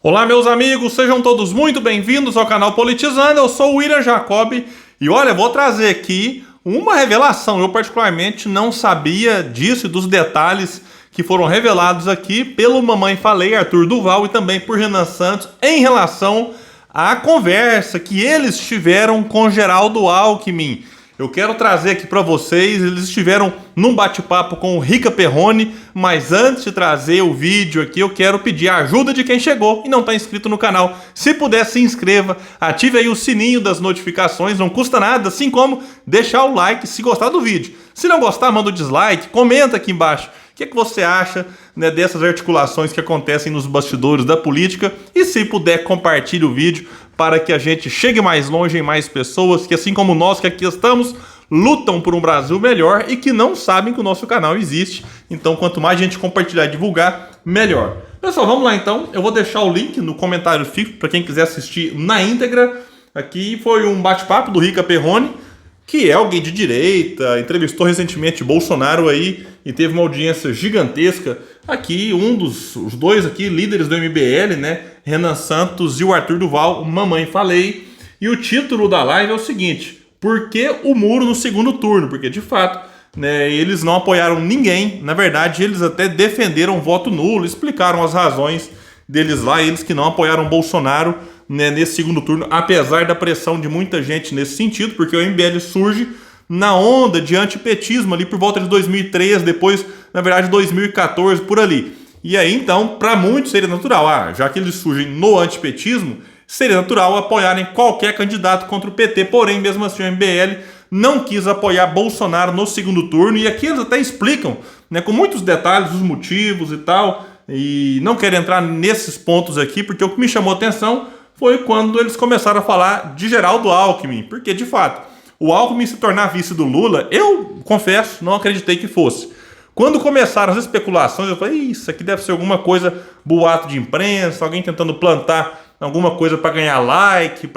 Olá, meus amigos, sejam todos muito bem-vindos ao canal Politizando. Eu sou o William Jacob e olha, vou trazer aqui uma revelação. Eu particularmente não sabia disso e dos detalhes que foram revelados aqui pelo Mamãe Falei, Arthur Duval, e também por Renan Santos em relação à conversa que eles tiveram com Geraldo Alckmin. Eu quero trazer aqui para vocês, eles estiveram num bate-papo com o Rica Perrone, mas antes de trazer o vídeo aqui, eu quero pedir a ajuda de quem chegou e não está inscrito no canal. Se puder, se inscreva, ative aí o sininho das notificações, não custa nada, assim como deixar o like se gostar do vídeo. Se não gostar, manda o dislike, comenta aqui embaixo. O que você acha, né, dessas articulações que acontecem nos bastidores da política? E se puder, compartilhe o vídeo para que a gente chegue mais longe em mais pessoas que, assim como nós que aqui estamos, lutam por um Brasil melhor e que não sabem que o nosso canal existe. Então, quanto mais gente compartilhar e divulgar, melhor. Pessoal, vamos lá então. Eu vou deixar o link no comentário fixo para quem quiser assistir na íntegra. Aqui foi um bate-papo do Rica Perrone, que é alguém de direita, entrevistou recentemente Bolsonaro aí e teve uma audiência gigantesca. Aqui, os dois aqui, líderes do MBL, né? Renan Santos e o Arthur Duval, Mamãe Falei. E o título da live é o seguinte: por que o muro no segundo turno? Porque, de fato, né, eles não apoiaram ninguém. Na verdade, eles até defenderam voto nulo, explicaram as razões deles lá, eles que não apoiaram Bolsonaro, né, nesse segundo turno, apesar da pressão de muita gente nesse sentido, porque o MBL surge na onda de antipetismo ali por volta de 2013, depois, na verdade, 2014, por ali. E aí, então, para muitos seria natural, já que eles surgem no antipetismo, seria natural apoiarem qualquer candidato contra o PT, porém, mesmo assim, o MBL não quis apoiar Bolsonaro no segundo turno, e aqui eles até explicam, né, com muitos detalhes, os motivos e tal, e não quero entrar nesses pontos aqui, porque o que me chamou a atenção foi quando eles começaram a falar de Geraldo Alckmin, porque, de fato, o Alckmin se tornar vice do Lula, eu, confesso, não acreditei que fosse. Quando começaram as especulações, eu falei, isso aqui deve ser alguma coisa, boato de imprensa, alguém tentando plantar alguma coisa para ganhar like,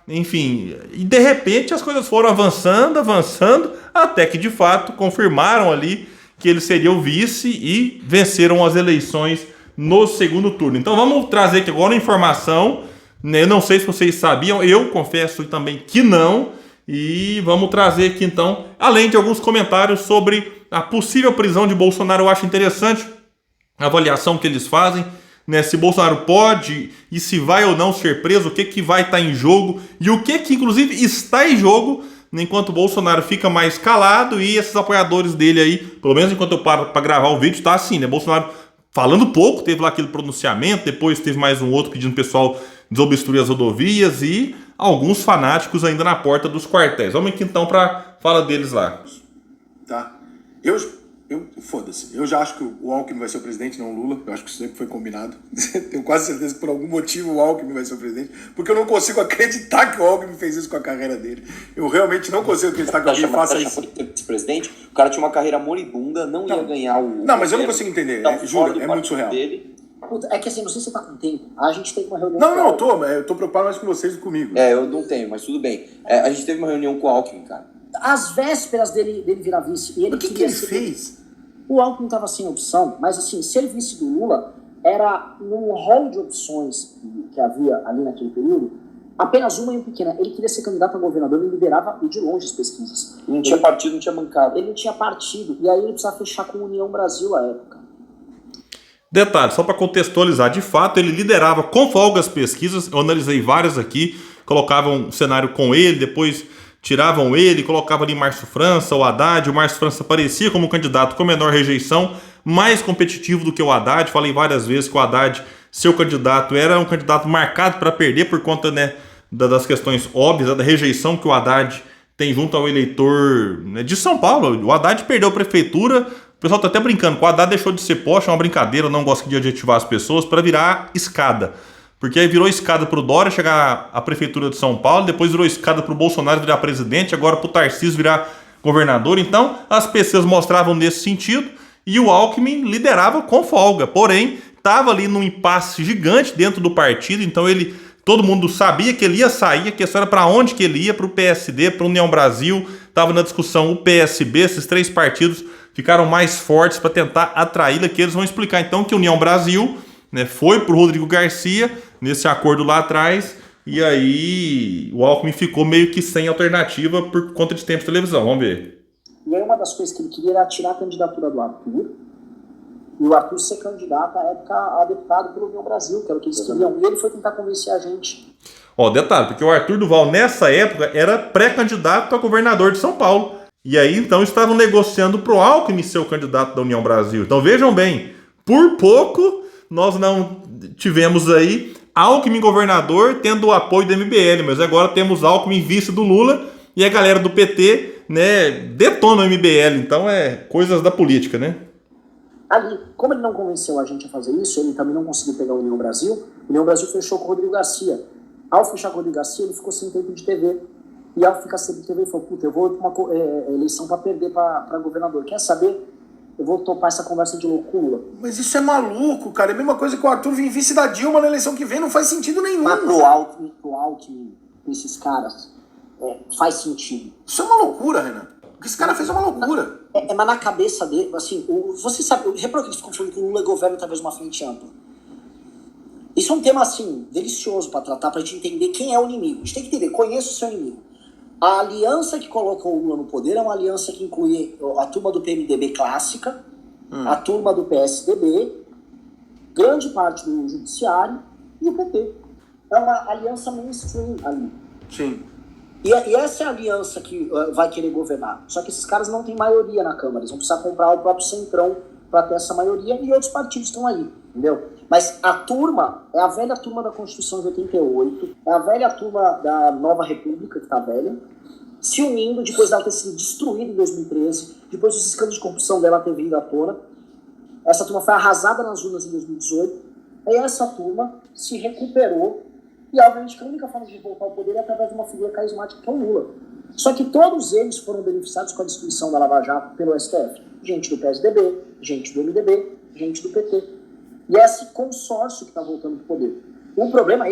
enfim. E, de repente, as coisas foram avançando, até que, de fato, confirmaram ali que ele seria o vice e venceram as eleições no segundo turno. Então, vamos trazer aqui agora uma informação. Eu não sei se vocês sabiam, eu confesso também que não, e vamos trazer aqui então, além de alguns comentários sobre a possível prisão de Bolsonaro. Eu acho interessante a avaliação que eles fazem, né, se Bolsonaro pode e se vai ou não ser preso, o que vai estar em jogo e o que inclusive está em jogo, enquanto Bolsonaro fica mais calado e esses apoiadores dele aí, pelo menos enquanto eu paro para gravar o vídeo, tá assim, né, Bolsonaro falando pouco, teve lá aquele pronunciamento, depois teve mais um outro pedindo pro pessoal desobstruir as rodovias e alguns fanáticos ainda na porta dos quartéis. Vamos aqui então para fala deles lá. Tá. Foda-se. Eu já acho que o Alckmin vai ser o presidente, não o Lula. Eu acho que isso sempre foi combinado. Tenho quase certeza que por algum motivo o Alckmin vai ser o presidente. Porque eu não consigo acreditar que o Alckmin fez isso com a carreira dele. Eu realmente não consigo acreditar que alguém faça isso. Presidente, o cara tinha uma carreira moribunda, não ia ganhar o... Não, mas eu não consigo entender. Júlio, é muito surreal. É que assim, não sei se você tá com tempo. A gente teve uma reunião... Não, eu tô preocupado mais com vocês do que comigo. Eu não tenho, mas tudo bem. A gente teve uma reunião com o Alckmin, cara. Às vésperas dele virar vice... E ele o que ele fez? O Alckmin tava sem opção, mas assim, ser vice do Lula era num rol de opções que havia ali naquele período, apenas uma e um pequena. Ele queria ser candidato a governador, ele liderava de longe as pesquisas. Não tinha partido, não tinha bancada. Ele não tinha partido, e aí ele precisava fechar com a União Brasil à época. Detalhe, só para contextualizar, de fato ele liderava com folga as pesquisas, eu analisei várias aqui, colocavam um cenário com ele, depois tiravam ele, colocavam ali Márcio França, o Haddad. O Márcio França aparecia como candidato com menor rejeição, mais competitivo do que o Haddad. Falei várias vezes que o Haddad, seu candidato, era um candidato marcado para perder por conta, né, das questões óbvias, da rejeição que o Haddad tem junto ao eleitor, né, de São Paulo. O Haddad perdeu a prefeitura. O pessoal tá até brincando, o Haddad deixou de ser poste, é uma brincadeira, eu não gosto de adjetivar as pessoas, para virar escada. Porque aí virou escada pro Dória chegar à prefeitura de São Paulo, depois virou escada pro Bolsonaro virar presidente, agora pro Tarcísio virar governador. Então, as pesquisas mostravam nesse sentido e o Alckmin liderava com folga. Porém, estava ali num impasse gigante dentro do partido, então todo mundo sabia que ele ia sair, a questão era para onde que ele ia, para o PSD, para a União Brasil, estava na discussão o PSB, esses três partidos ficaram mais fortes para tentar atraí-la, que eles vão explicar então que a União Brasil né, foi pro Rodrigo Garcia nesse acordo lá atrás, e aí o Alckmin ficou meio que sem alternativa por conta de tempo de televisão. Vamos ver. E aí uma das coisas que ele queria era tirar a candidatura do Arthur, e o Arthur ser candidato à época a deputado pelo União Brasil, que era o que eles queriam. E ele foi tentar convencer a gente. Ó, detalhe, porque o Arthur Duval, nessa época, era pré-candidato a governador de São Paulo. E aí, então, estavam negociando pro Alckmin ser o candidato da União Brasil. Então, vejam bem, por pouco, nós não tivemos aí Alckmin governador tendo o apoio do MBL, mas agora temos Alckmin vice do Lula e a galera do PT, né, detona o MBL. Então, é coisas da política, né? Ali, como ele não convenceu a gente a fazer isso, ele também não conseguiu pegar o União Brasil fechou com o Rodrigo Garcia. Ao fechar com o Rodrigo Garcia, ele ficou sem tempo de TV. E ao ficar sem TV, ele falou, puta, eu vou para uma eleição para perder para governador. Quer saber? Eu vou topar essa conversa de loucura. Mas isso é maluco, cara. É a mesma coisa que o Arthur vir vice da Dilma na eleição que vem, não faz sentido nenhum. Mas pro Alckmin, esses caras, faz sentido. Isso é uma loucura, Renan. O que esse cara fez é uma loucura. Mas na cabeça dele, assim, você sabe, reparou que eles ficam falando que o Lula governa talvez uma frente ampla. Isso é um tema, assim, delicioso para tratar, pra gente entender quem é o inimigo. A gente tem que entender, conheça o seu inimigo. A aliança que coloca o Lula no poder é uma aliança que inclui a turma do PMDB clássica, a turma do PSDB, grande parte do Judiciário e o PT. É uma aliança mainstream ali. Sim. E essa é a aliança que vai querer governar. Só que esses caras não têm maioria na Câmara. Eles vão precisar comprar o próprio Centrão para ter essa maioria e outros partidos estão ali, entendeu? Mas a turma é a velha turma da Constituição de 88, é a velha turma da Nova República, que está velha, se unindo depois dela ter sido destruída em 2013, depois dos escândalos de corrupção dela ter vindo à tona. Essa turma foi arrasada nas urnas em 2018. Aí essa turma se recuperou e, obviamente, que a única forma de voltar ao poder é através de uma figura carismática que é o Lula. Só que todos eles foram beneficiados com a destruição da Lava Jato pelo STF. Gente do PSDB, gente do MDB, gente do PT. E é esse consórcio que está voltando para o poder. O problema,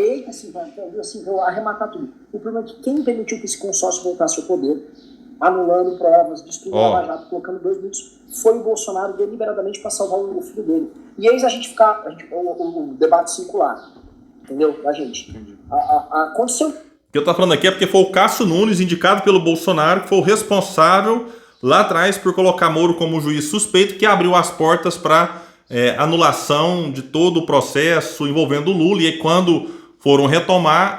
vou arrematar tudo. O problema é que quem permitiu que esse consórcio voltasse ao poder, anulando provas, destruindo a Lava Jato, colocando 2 minutos, foi o Bolsonaro deliberadamente para salvar o filho dele. E eis a gente ficar, o debate circular, entendeu? Da gente. Aconteceu. O que eu tô falando aqui é porque foi o Cássio Nunes, indicado pelo Bolsonaro, que foi o responsável lá atrás por colocar Moro como juiz suspeito, que abriu as portas para anulação de todo o processo envolvendo o Lula. E aí, quando foram retomar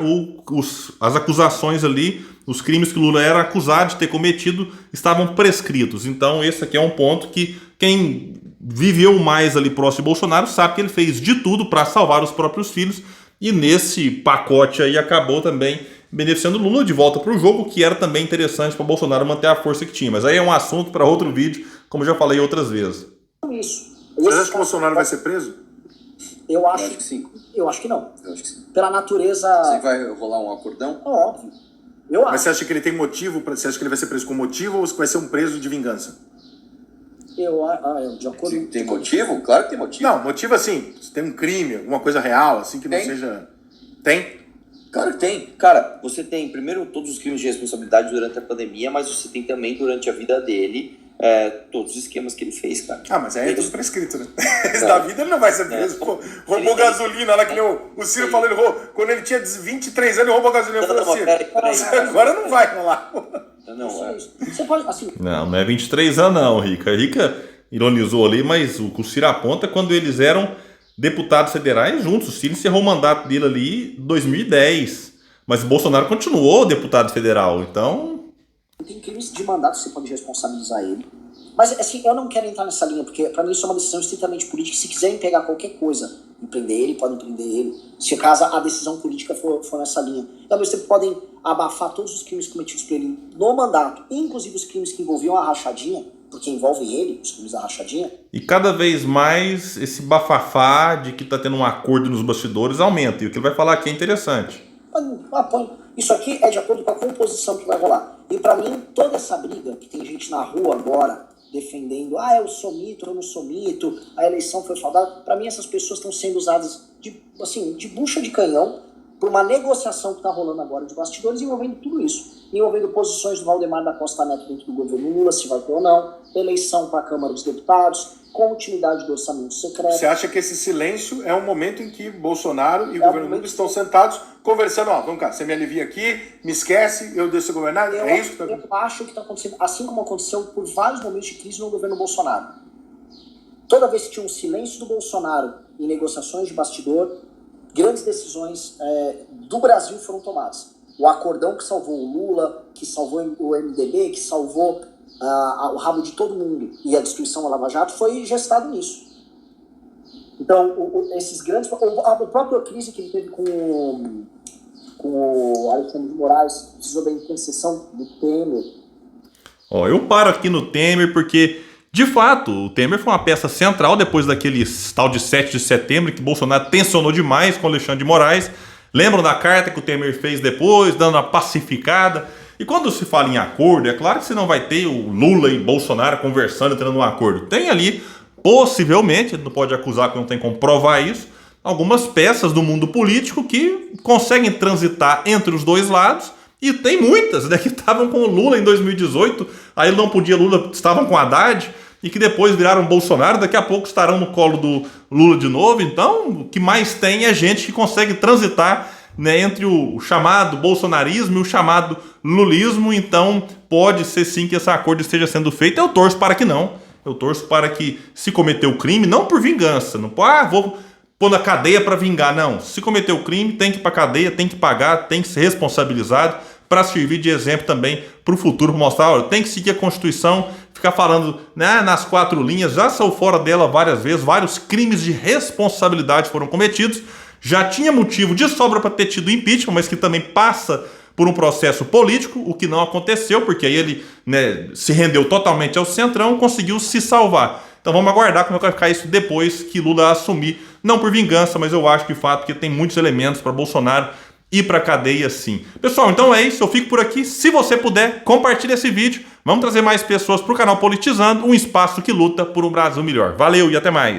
as acusações ali, os crimes que o Lula era acusado de ter cometido estavam prescritos. Então esse aqui é um ponto que quem viveu mais ali próximo de Bolsonaro sabe que ele fez de tudo para salvar os próprios filhos, e nesse pacote aí acabou também beneficiando o Lula de volta para o jogo, que era também interessante para Bolsonaro manter a força que tinha. Mas aí é um assunto para outro vídeo, como já falei outras vezes. Isso. Você acha que o Bolsonaro vai ser preso? Eu acho que sim. Eu acho que não. Eu acho que sim. Pela natureza... Você vai rolar um acordão? Óbvio. Eu acho. Mas você acha que ele tem motivo? Você acha que ele vai ser preso com motivo ou vai ser um preso de vingança? De acordo... Tem motivo? Claro que tem motivo. Não, motivo assim, se tem um crime, alguma coisa real, assim, que não Tem. seja... Tem? Claro que tem. Cara, você tem primeiro todos os crimes de responsabilidade durante a pandemia, mas você tem também durante a vida dele todos os esquemas que ele fez, cara. Ah, mas aí é tudo prescrito, né? Esse da vida ele não vai ser preso. Pô, roubou gasolina lá que nem o Ciro falou, ele roubou. Quando ele tinha 23 anos, ele roubou gasolina. Eu falei, Ciro, agora não vai rolar. Você pode, assim... Não é 23 anos não, Rica. Rica ironizou ali, mas o Ciro aponta quando eles eram deputados federais juntos. O Ciro encerrou o mandato dele ali em 2010. Mas o Bolsonaro continuou deputado federal, então... Tem crimes de mandato, você pode responsabilizar ele. Mas, assim, eu não quero entrar nessa linha, porque pra mim isso é uma decisão estritamente política. Se quiserem pegar qualquer coisa e prender ele, podem prender ele. Se caso a decisão política for nessa linha. E ao mesmo tempo podem abafar todos os crimes cometidos por ele no mandato, inclusive os crimes que envolviam a rachadinha, porque envolvem ele, os crimes da rachadinha. E cada vez mais esse bafafá de que tá tendo um acordo nos bastidores aumenta. E o que ele vai falar aqui é interessante. Isso aqui é de acordo com a composição que vai rolar. E pra mim, toda essa briga, que tem gente na rua agora defendendo, eu sou mito, eu não sou mito, a eleição foi fraudada, pra mim essas pessoas estão sendo usadas de bucha de canhão por uma negociação que tá rolando agora de bastidores envolvendo tudo isso. Envolvendo posições do Valdemar da Costa Neto dentro do governo Lula, se vai ter ou não, eleição para a Câmara dos Deputados, continuidade do orçamento secreto. Você acha que esse silêncio é um momento em que Bolsonaro e o governo Lula estão sentados conversando, ó, vamos cá, você me alivia aqui, me esquece, eu deixo você governar? É isso que está acontecendo? Eu acho que está acontecendo, assim como aconteceu por vários momentos de crise no governo Bolsonaro. Toda vez que tinha um silêncio do Bolsonaro em negociações de bastidor, grandes decisões do Brasil foram tomadas. O acordão que salvou o Lula, que salvou o MDB, que salvou o rabo de todo mundo e a destruição da Lava Jato foi gestado nisso. Então, esses grandes... A própria crise que ele teve com o Alexandre de Moraes precisou da intercessão do Temer. Ó, eu paro aqui no Temer porque, de fato, o Temer foi uma peça central depois daquele tal de 7 de setembro que Bolsonaro tensionou demais com o Alexandre de Moraes. Lembram da carta que o Temer fez depois, dando uma pacificada? E quando se fala em acordo, é claro que você não vai ter o Lula e Bolsonaro conversando, entrando num acordo. Tem ali, possivelmente, não pode acusar que não tem como provar isso, algumas peças do mundo político que conseguem transitar entre os dois lados. E tem muitas, né, que estavam com o Lula em 2018, aí ele não podia, Lula estavam com Haddad, e que depois viraram Bolsonaro, daqui a pouco estarão no colo do Lula de novo. Então, o que mais tem é gente que consegue transitar, né, entre o chamado bolsonarismo e o chamado lulismo. Então, pode ser sim que esse acordo esteja sendo feito. Eu torço para que não. Eu torço para que, se cometeu crime, não por vingança, não vou pôr na cadeia para vingar, não. Se cometeu crime, tem que ir para cadeia, tem que pagar, tem que ser responsabilizado, para servir de exemplo também para o futuro, para mostrar, olha, tem que seguir a Constituição, ficar falando, né, nas 4 linhas, já saiu fora dela várias vezes, vários crimes de responsabilidade foram cometidos, já tinha motivo de sobra para ter tido impeachment, mas que também passa por um processo político, o que não aconteceu, porque aí ele, né, se rendeu totalmente ao Centrão, conseguiu se salvar. Então vamos aguardar como vai ficar isso depois que Lula assumir, não por vingança, mas eu acho de fato que tem muitos elementos para Bolsonaro ir para cadeia sim. Pessoal, então é isso, eu fico por aqui. Se você puder, compartilhe esse vídeo. Vamos trazer mais pessoas para o canal Politizando, um espaço que luta por um Brasil melhor. Valeu e até mais.